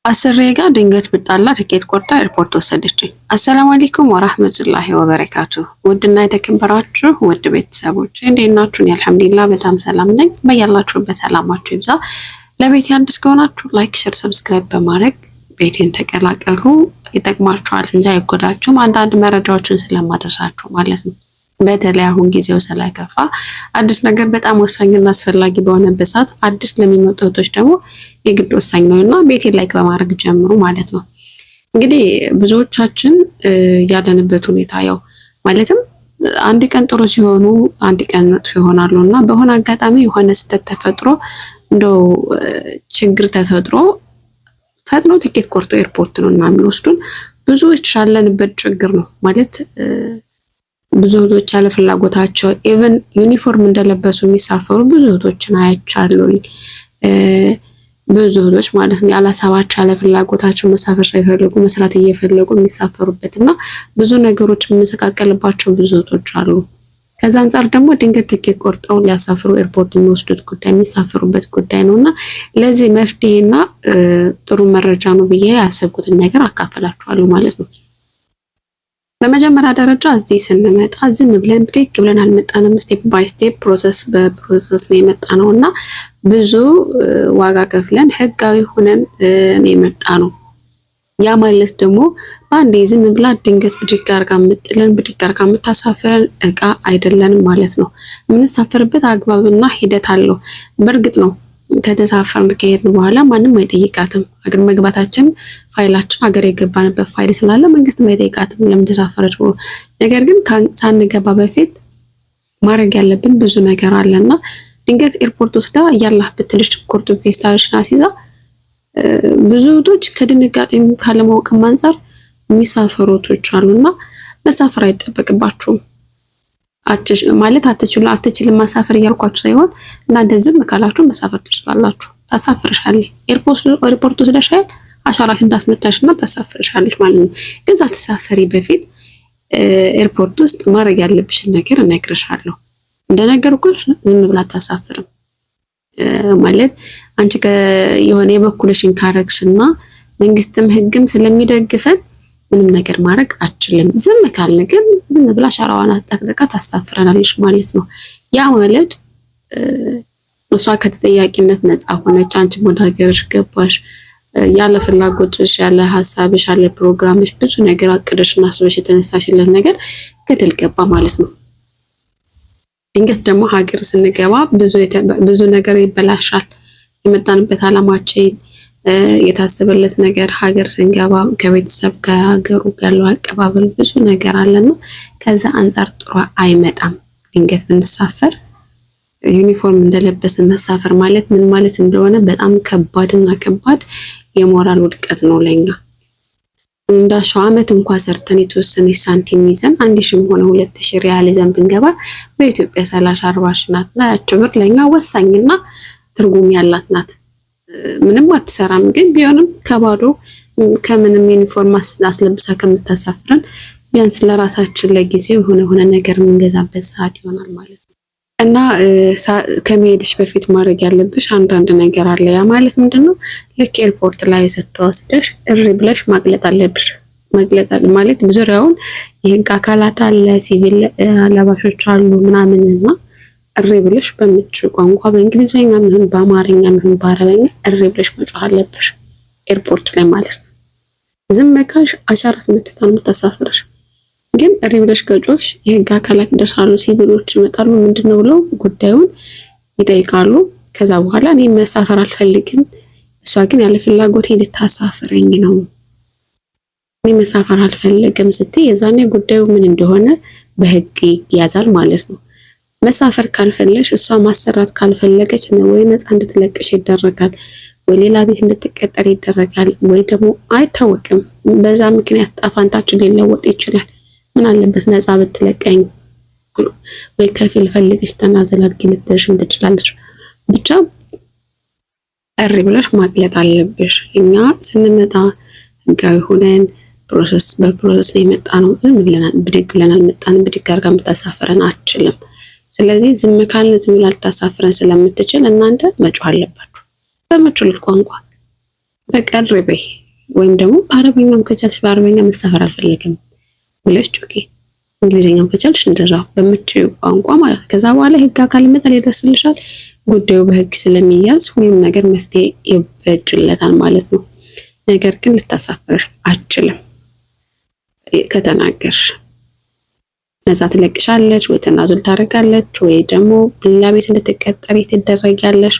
አስሬጋ ድንገት ብጣላ ትኬት ቆርጣ ኤርፖርት ወሰደችኝ። አሰላሙ አለይኩም ወራህመቱላሂ ወበረካቱ። ውድና የተከበራችሁ ውድ ቤተሰቦች እንዴት ናችሁ? አልሐምዱሊላህ በጣም ሰላም ነኝ። በያላችሁበት ሰላማችሁ ይብዛ። ለቤት አዲስ ከሆናችሁ ላይክ፣ ሼር፣ ሰብስክራይብ በማድረግ ቤቴን ተቀላቀሉ። ይጠቅማችኋል እንጂ አይጎዳችሁም። አንዳንድ መረጃዎችን ስለማደርሳችሁ ማለት ነው። በተለይ አሁን ጊዜው ስለከፋ አዲስ ነገር በጣም ወሳኝና አስፈላጊ በሆነበት ሰዓት አዲስ ለሚመጡ እህቶች ደግሞ የግድ ወሳኝ ነውና ቤቴን ላይክ በማድረግ ጀምሩ ማለት ነው። እንግዲህ ብዙዎቻችን ያለንበት ሁኔታ ያው ማለትም አንድ ቀን ጥሩ ሲሆኑ አንድ ቀን መጥፎ ይሆናሉና በሆነ አጋጣሚ የሆነ ስህተት ተፈጥሮ እንደው ችግር ተፈጥሮ ፈጥኖ ትኬት ቆርጦ ኤርፖርት ነውና የሚወስዱን ብዙዎች ያለንበት ችግር ነው ማለት ብዙ እህቶች ያለ ፍላጎታቸው ኢቭን ዩኒፎርም እንደለበሱ የሚሳፈሩ ብዙ እህቶችን አይቻለሁኝ። ብዙ እህቶች ማለት ነው ያላሳባቸው ያለ ፍላጎታቸው መሳፈር ሳይፈልጉ መስራት እየፈለጉ የሚሳፈሩበትና ብዙ ነገሮች የሚሰቃቀልባቸው ብዙ እህቶች አሉ። ከዛ አንፃር ደግሞ ድንገት ትኬት ቆርጠው ሊያሳፍሩ ኤርፖርት የሚወስዱት ጉዳይ የሚሳፈሩበት ጉዳይ ነውና ለዚህ መፍትሄና ጥሩ መረጃ ነው ብዬ ያሰብኩትን ነገር አካፈላችኋለሁ ማለት ነው። በመጀመሪያ ደረጃ እዚህ ስንመጣ ዝም ብለን ብድግ ብለን አልመጣንም። ስቴፕ ባይ ስቴፕ በፕሮሰስ ነው የመጣነውና ብዙ ዋጋ ከፍለን ህጋዊ ሆነን ነው የመጣነው። ያ ማለት ደግሞ በአንዴ ዝም ብላ ድንገት ብድግ አርጋ የምጥለን ብድግ አርጋ የምታሳፍረን እቃ አይደለንም ማለት ነው። የምንሳፈርበት አግባብና ሂደት አለው። በእርግጥ ነው ከተሳፈርን ከሄድን በኋላ ማንም አይጠይቃትም። አገር መግባታችን ፋይላችን አገር የገባንበት ፋይል ስላለ መንግስት አይጠይቃትም ለምን ተሳፈረች ብሎ። ነገር ግን ሳንገባ በፊት ማድረግ ያለብን ብዙ ነገር አለና ድንገት ኤርፖርት ወስዳ ያላህ ብትልሽ ኮርቶ ፌስታልሽና ሲዛ ብዙ እህቶች ከድንጋጤም ካለማወቅም አንፃር የሚሳፈሩ እህቶች አሉና መሳፈር አይጠበቅባችሁም። አትችልም ማሳፈር እያልኳችሁ ሳይሆን እናንተ ዝም ካላችሁ መሳፈር ትችላላችሁ። ታሳፍርሻለች ኤርፖርት ወስደሻል አሻራሽን ታስመታሽና ታሳፍርሻለች ማለት ነው። ግን ሳትሳፈሪ በፊት ኤርፖርት ውስጥ ማድረግ ያለብሽን ነገር እነግርሻለሁ። እንደነገርኩሽ ዝም ብላ አታሳፍርም ማለት አንቺ የሆነ የበኩልሽን ካረግሽና መንግስትም ህግም ስለሚደግፈን ምንም ነገር ማድረግ አትችልም። ዝም ካልን ግን ዝም ብላ ሻራዋን አስጠቅጥቃ ታሳፍረናለች ማለት ነው። ያ ማለት እሷ ከተጠያቂነት ነፃ ሆነች፣ አንቺ ወደ ሀገርሽ ገባሽ፣ ያለ ፍላጎትሽ ያለ ሀሳብሽ ያለ ፕሮግራምሽ ብዙ ነገር አቅደሽና አስበሽ የተነሳሽለት ነገር ገደል ገባ ማለት ነው። ድንገት ደግሞ ሀገር ስንገባ ብዙ ነገር ይበላሻል። የመጣንበት አላማችን የታሰበለት ነገር ሀገር ስንገባ ከቤተሰብ ከሀገሩ ያለው አቀባበል ብዙ ነገር አለና ከዛ አንፃር ጥሩ አይመጣም። ድንገት ብንሳፈር ዩኒፎርም እንደለበስን መሳፈር ማለት ምን ማለት እንደሆነ በጣም ከባድና ከባድ የሞራል ውድቀት ነው ለኛ። እንዳሻው አመት እንኳን ሰርተን የተወሰነ ሳንቲም ይዘን 1000 ሆነ 2000 ሪያል ይዘን ብንገባ በኢትዮጵያ 30-40 ናት። ያቺ ብር ለኛ ወሳኝና ትርጉም ያላት ናት። ምንም አትሰራም፣ ግን ቢሆንም ከባዶ ከምንም ዩኒፎርም አስለብሳ ከምታሳፍረን ቢያንስ ለራሳችን ለጊዜው የሆነ ነገር የምንገዛበት ሰዓት ይሆናል ማለት ነው። እና ከመሄድሽ በፊት ማድረግ ያለብሽ አንዳንድ ነገር አለ። ያ ማለት ምንድነው? ልክ ኤርፖርት ላይ ስትወስደሽ እሪ ብለሽ ማግለጥ አለብሽ። ማግለጥ ማለት ዙሪያውን የህግ አካላት አለ፣ ሲቪል ለባሾች አሉ ምናምንና እሪ ብለሽ በምትችል ቋንቋ በእንግሊዘኛ ምን በአማርኛ ምን በአረበኛ እሪ ብለሽ መጮህ አለብሽ ኤርፖርት ላይ ማለት ነው። ዝም መካሽ አሻራስ መተታን የምታሳፍረሽ ግን እሪ ብለሽ ከጮህሽ የህግ አካላት ይደርሳሉ፣ ሲቪሎች ይመጣሉ። ምንድነው ብለው ጉዳዩን ይጠይቃሉ። ከዛ በኋላ እኔ መሳፈር አልፈልግም፣ እሷ ግን ያለ ፍላጎት ልታሳፍረኝ ነው፣ እኔ መሳፈር አልፈልግም ስትይ የዛኔ ጉዳዩ ምን እንደሆነ በህግ ይያዛል ማለት ነው። መሳፈር ካልፈለሽ እሷ ማሰራት ካልፈለገች ወይ ነፃ እንድትለቅሽ ይደረጋል፣ ወይ ሌላ ቤት እንድትቀጠር ይደረጋል፣ ወይ ደግሞ አይታወቅም በዛ ምክንያት ጣፋንታችን ሊለወጥ ይችላል። ምን አለበት ነፃ ብትለቀኝ ወይ ከፊል ፈልግሽ ተናዘል አድርጊ ልትልሽም ትችላለች። ብቻ እሪ ብለሽ ማግለጥ አለብሽ። እኛ ስንመጣ ህጋዊ ሆነን በፕሮሰስ ላይ መጣ ነው። ዝም ብለናል ብድግ ብለናል መጣን ብድግ አርጋ የምታሳፍረን አትችልም። ስለዚህ ዝም ካልን ዝም ብላ ልታሳፍረን ስለምትችል እናንተ መጮህ አለባችሁ በመችሉት ቋንቋ። በቀርቤ ወይም ደግሞ በአረበኛም ከቻልሽ በአረበኛ መሳፈር አልፈልግም ብለሽ ኦኬ፣ እንግሊዝኛም ከቻልሽ እንደዛው በምትችይው ቋንቋ ማለት ከዛ በኋላ ህግ አካል ይመጣል ይደርስልሻል። ጉዳዩ በህግ ስለሚያዝ ሁሉም ነገር መፍትሄ ይበጅለታል ማለት ነው። ነገር ግን ልታሳፍርሽ አትችልም። ከተናገርሽ ነፃ ትለቅሻለች ወይ ተናዙል ታደርጋለች ወይ ደግሞ ሌላ ቤት እንድትቀጠሪ ትደረጊያለሽ፣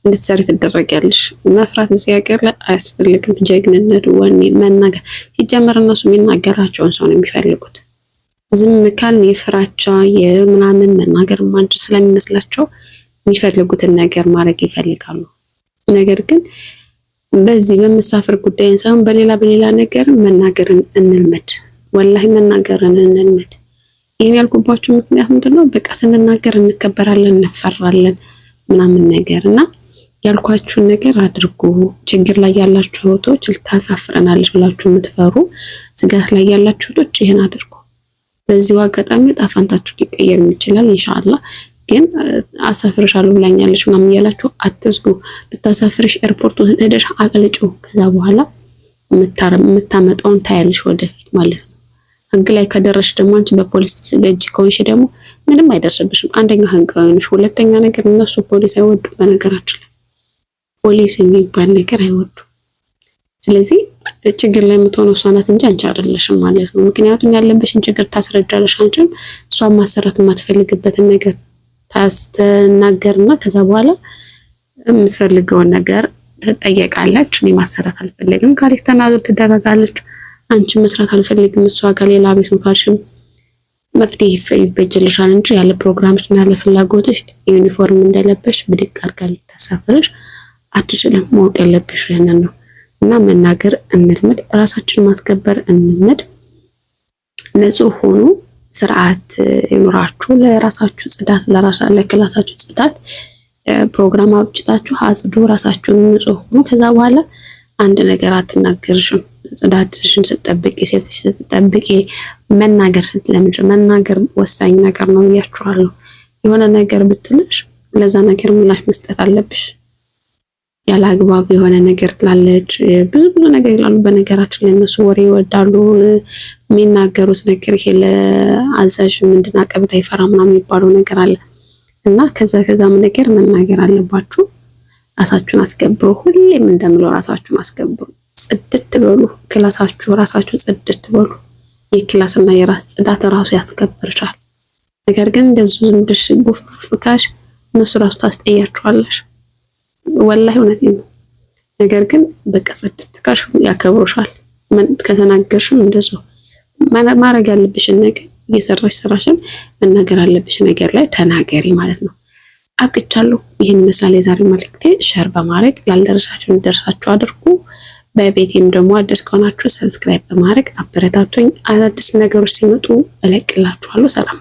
እንድትሰሪ ትደረጊያለሽ። መፍራት እዚህ ሀገር ላይ አያስፈልግም። ጀግንነት፣ ወኔ፣ መናገር ሲጀመር እነሱ የሚናገራቸውን ሰው ነው የሚፈልጉት። ዝም ካልን የፍራቻ የምናምን መናገር ማንጭ ስለሚመስላቸው የሚፈልጉትን ነገር ማድረግ ይፈልጋሉ። ነገር ግን በዚህ በመሳፈር ጉዳይ ሳይሆን በሌላ ነገር መናገርን እንልመድ። ወላሂ መናገርን እንልመድ። ይሄን ያልኩባችሁ ምክንያት ምንድነው? በቃ ስንናገር እንከበራለን፣ እንፈራለን ምናምን ነገር እና ያልኳችሁን ነገር አድርጉ። ችግር ላይ ያላችሁ እህቶች ልታሳፍረናለች ብላችሁ የምትፈሩ ስጋት ላይ ያላችሁ እህቶች ይሄን አድርጉ። በዚሁ አጋጣሚ ጣፋንታችሁ ሊቀየር ይችላል ኢንሻአላህ። ግን አሳፍርሻለሁ ብላኛለች ምናምን ያላችሁ አትዝጉ። ልታሳፍርሽ ኤርፖርት ሄደሽ አቅልጪው። ከዛ በኋላ የምታመጣውን ታያለሽ ወደፊት ማለት ነው። ህግ ላይ ከደረሽ ደግሞ አንቺ በፖሊስ እጅ ከሆንሽ ደግሞ ምንም አይደርስብሽም። አንደኛ ህጋዊ ነሽ፣ ሁለተኛ ነገር እነሱ ፖሊስ አይወዱ። በነገራችን ላይ ፖሊስ የሚባል ነገር አይወዱ። ስለዚህ ችግር ላይ የምትሆነው እሷ ናት እንጂ አንቺ አይደለሽም ማለት ነው። ምክንያቱም ያለብሽን ችግር ታስረጃለሽ። አንቺም እሷን ማሰራት የማትፈልግበትን ነገር ታስተናገርና ከዛ በኋላ የምትፈልገውን ነገር ትጠየቃለች። እኔ ማሰራት አልፈልግም ካለች ተናግር ትደረጋለች። አንቺ መስራት አልፈልግም እሷ ጋር ሌላ ቤት ነው ካልሽም መፍትሄ ይበጅልሻል እንጂ ያለ ፕሮግራምሽ እና ያለ ፍላጎትሽ ዩኒፎርም እንደለበሽ ብድቅ አድርጋ ልታሳፍርሽ አትችልም። ማወቅ ያለብሽ ይሄንን ነው። እና መናገር እንልመድ፣ ራሳችንን ማስከበር እንልመድ። ንጹህ ሆኑ፣ ስርዓት ይኖራችሁ፣ ለራሳችሁ ጽዳት፣ ለክላሳችሁ ጽዳት ፕሮግራም አብጭታችሁ አጽዱ፣ ራሳችሁን ንጹህ ሆኑ። ከዛ በኋላ አንድ ነገር አትናገርሽም። ጽዳትሽን ስትጠብቂ፣ ሴፍቲሽን ስትጠብቂ መናገር ስትለምጂ፣ መናገር ወሳኝ ነገር ነው ብያችኋለሁ። የሆነ ነገር ብትልሽ ለዛ ነገር ምላሽ መስጠት አለብሽ። ያለ አግባብ የሆነ ነገር ትላለች፣ ብዙ ነገር ይላሉ። በነገራችን ላይ እነሱ ወሬ ይወዳሉ። የሚናገሩት ነገር ይሄ ለአዛዥ ምንድን አቀብታ ይፈራ ምናምን የሚባለው ነገር አለ እና ከዛም ነገር መናገር አለባችሁ። ራሳችሁን አስከብሩ። ሁሌም እንደምለው ራሳችሁን አስከብሩ። ጽድት በሉ። ክላሳችሁ ራሳችሁ ጽድት በሉ። የክላስና የራስ ጽዳት ራሱ ያስከብርሻል። ነገር ግን እንደዚህ ዝም ብለሽ ጉፍፍካሽ እነሱ ራሱ ታስጠያችኋለሽ። ወላሂ እውነቴን ነው። ነገር ግን በቃ ጽድት ካሽ ያከብሩሻል። ከተናገርሽም እንደዛው ማድረግ ያለብሽን ነገር እየሰራሽ ስራሽን መናገር ያለብሽ ነገር ላይ ተናገሪ ማለት ነው። አብቅቻለሁ። ይሄን ይመስላል የዛሬ መልእክቴ። ሼር በማድረግ ላልደረሳችሁ እንዲደርሳችሁ አድርጉ። በቤቴም ደግሞ አዲስ ከሆናችሁ ሰብስክራይብ በማድረግ አበረታቱኝ። አዳዲስ ነገሮች ሲመጡ እለቅላችኋለሁ። ሰላም